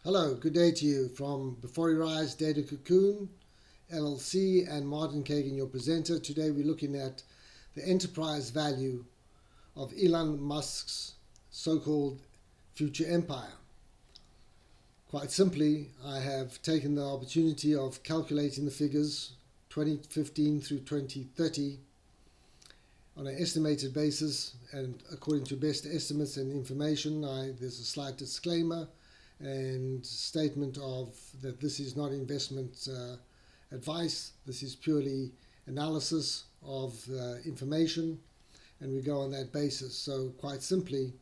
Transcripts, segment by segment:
Hello, good day to you from Before You Rise, Data Cocoon LLC and Martin Kagan, your presenter. Today we're looking at the enterprise value of Elon Musk's so-called future empire. Quite simply, I have taken the opportunity of calculating the figures 2015 through 2030 on an estimated basis, and according to best estimates and information. There's a slight disclaimer and statement of that this is not investment advice. This is purely analysis of information, and we go on that basis. So quite simply,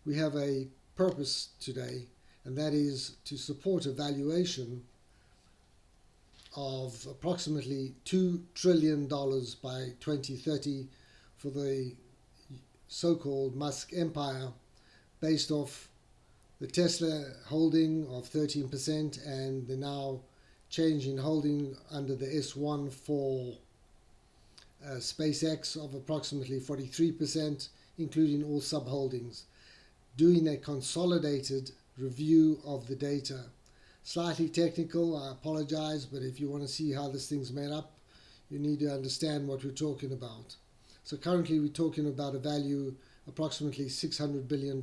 we have a purpose today, and that is to support a valuation of approximately $2 trillion by 2030 for the so-called Musk Empire, based off the Tesla holding of 13% and the now change in holding under the S1 for SpaceX of approximately 43%, including all subholdings, doing a consolidated review of the data. Slightly technical, I apologize, but if you want to see how this thing's made up, you need to understand what we're talking about. So currently we're talking about a value approximately $600 billion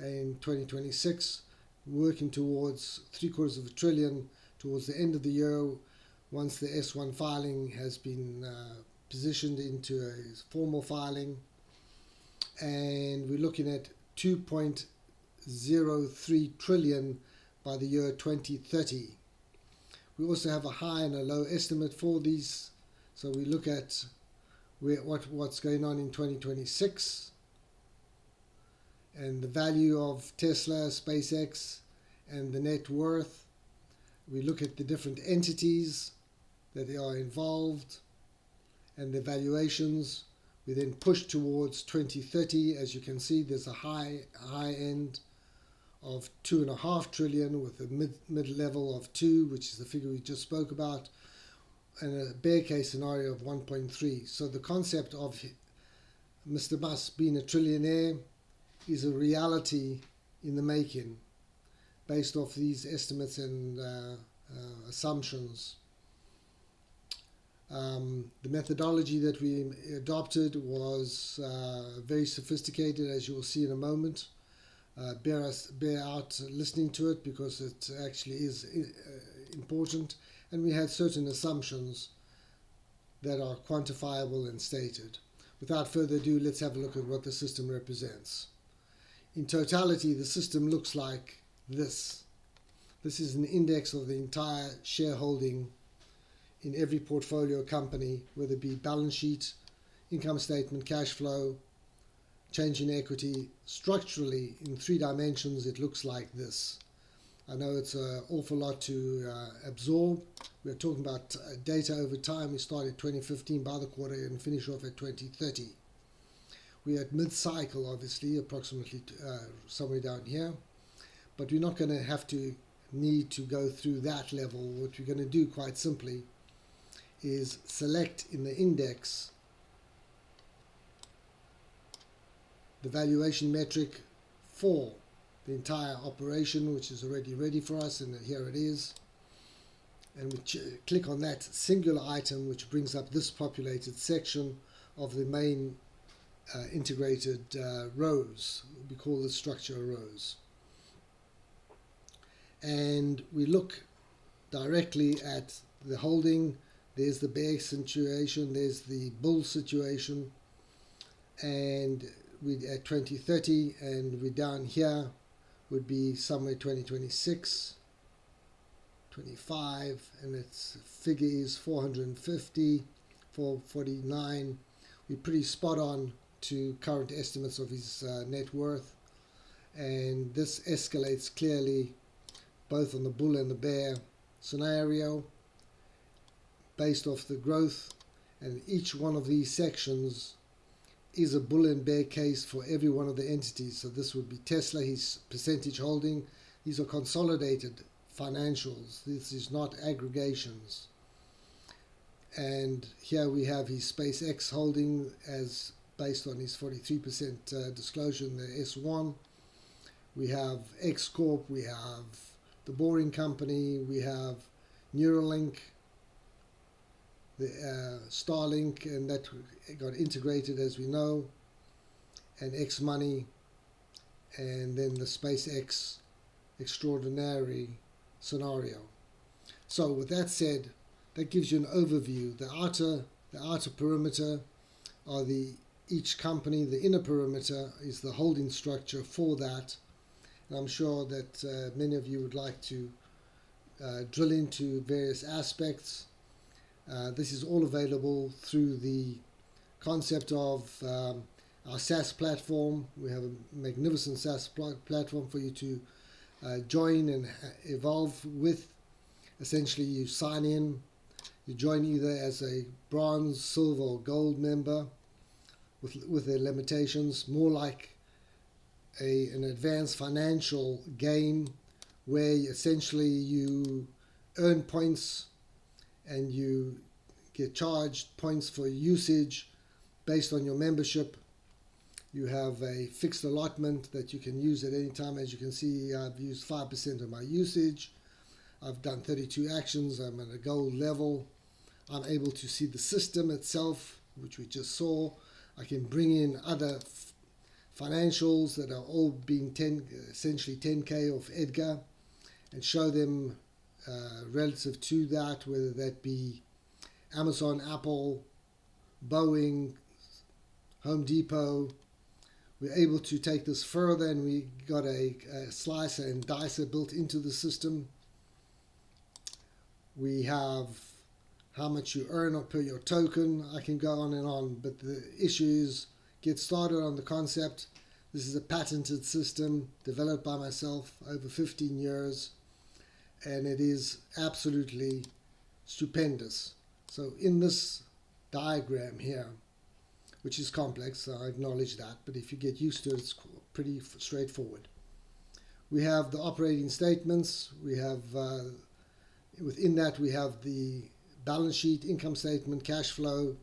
in 2026, working towards $750 billion towards the end of the year, once the S1 filing has been positioned into a formal filing. And we're looking at 2.03 trillion by the year 2030. We also have a high and a low estimate for these. So we look at what's going on in 2026 and the value of Tesla, SpaceX, and the net worth. We look at the different entities that are involved and the valuations. We then push towards 2030. As you can see, there's a high end of 2.5 trillion with a mid level of 2, which is the figure we just spoke about, and a bear case scenario of 1.3. So the concept of Mr. Musk being a trillionaire is a reality in the making, based off these estimates and assumptions. The methodology that we adopted was very sophisticated, as you will see in a moment. Bear out listening to it, because it actually is important, and we had certain assumptions that are quantifiable and stated. Without further ado, let's have a look at what the system represents. In totality, the system looks like this. This is an index of the entire shareholding in every portfolio company, whether it be balance sheet, income statement, cash flow, change in equity. Structurally, in 3 dimensions, it looks like this. I know it's an awful lot to absorb. We're talking about data over time. We started 2015 by the quarter and finish off at 2030. We're at mid-cycle, obviously, approximately somewhere down here. But we're not going to need to go through that level. What we're going to do, quite simply, is select in the index the valuation metric for the entire operation, which is already ready for us, and here it is. And we click on that singular item, which brings up this populated section of the main integrated rows. We call this structure rows. And we look directly at the holding. There's the bear situation, there's the bull situation, and we at 2030, and we down here would be somewhere 2026, 25, and its figure is 450, 449. We're pretty spot on to current estimates of his net worth, and this escalates clearly both on the bull and the bear scenario based off the growth, and each one of these sections is a bull and bear case for every one of the entities. So this would be Tesla, his percentage holding. These are consolidated financials. This is not aggregations. And here we have his SpaceX holding as based on his 43% disclosure in the S1. We have X Corp, we have the Boring Company, we have Neuralink, the Starlink, and that got integrated, as we know, and X Money, and then the SpaceX extraordinary scenario. So with that said, that gives you an overview. The outer perimeter are each company. The inner perimeter is the holding structure for that. And I'm sure that many of you would like to drill into various aspects. This is all available through the concept of our SaaS platform. We have a magnificent SaaS platform for you to join and evolve with. Essentially, you sign in, you join either as a bronze, silver, or gold member with their limitations, more like an advanced financial game where essentially you earn points and you get charged points for usage based on your membership. You have a fixed allotment that you can use at any time. As you can see, I've used 5% of my usage. I've done 32 actions. I'm at a gold level. I'm able to see the system itself, which we just saw. I can bring in other financials that are all being essentially 10K of EDGAR and show them relative to that, whether that be Amazon, Apple, Boeing, Home Depot. We're able to take this further, and we got a slicer and dicer built into the system. We have how much you earn per your token. I can go on and on, but the issue is get started on the concept. This is a patented system developed by myself over 15 years, and it is absolutely stupendous. So in this diagram here, which is complex, I acknowledge that, but if you get used to it, it's pretty straightforward. We have the operating statements. We have within that we have the balance sheet, income statement, cash flow,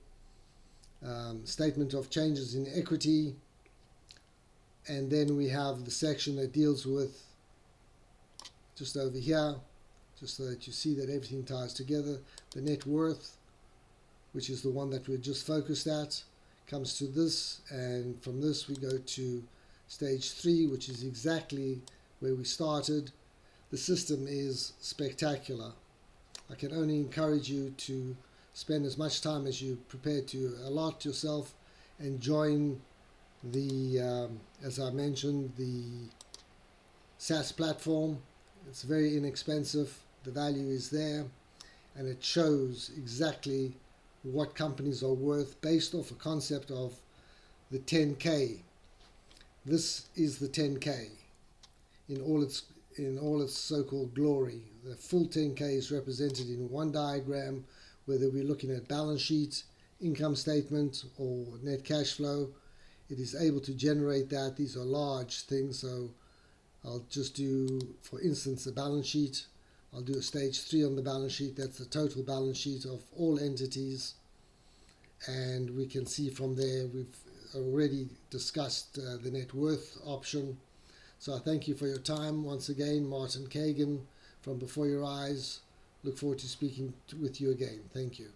statement of changes in equity, and then we have the section that deals with, just over here, just so that you see that everything ties together, the net worth, which is the one that we're just focused at, comes to this, and from this we go to stage 3, which is exactly where we started. The system is spectacular. I can only encourage you to spend as much time as you're prepared to allot yourself and join the, as I mentioned, the SaaS platform. It's very inexpensive. The value is there, and it shows exactly what companies are worth based off a concept of the 10K. This is the 10K in all its so-called glory. The full 10K is represented in one diagram, whether we're looking at balance sheet, income statement, or net cash flow. It is able to generate that. These are large things, so I'll just do, for instance, the balance sheet. I'll do a stage 3 on the balance sheet. That's the total balance sheet of all entities. And we can see from there, we've already discussed the net worth option. So I thank you for your time. Once again, Martin Kagan from Before Your Eyes. Look forward to speaking with you again. Thank you.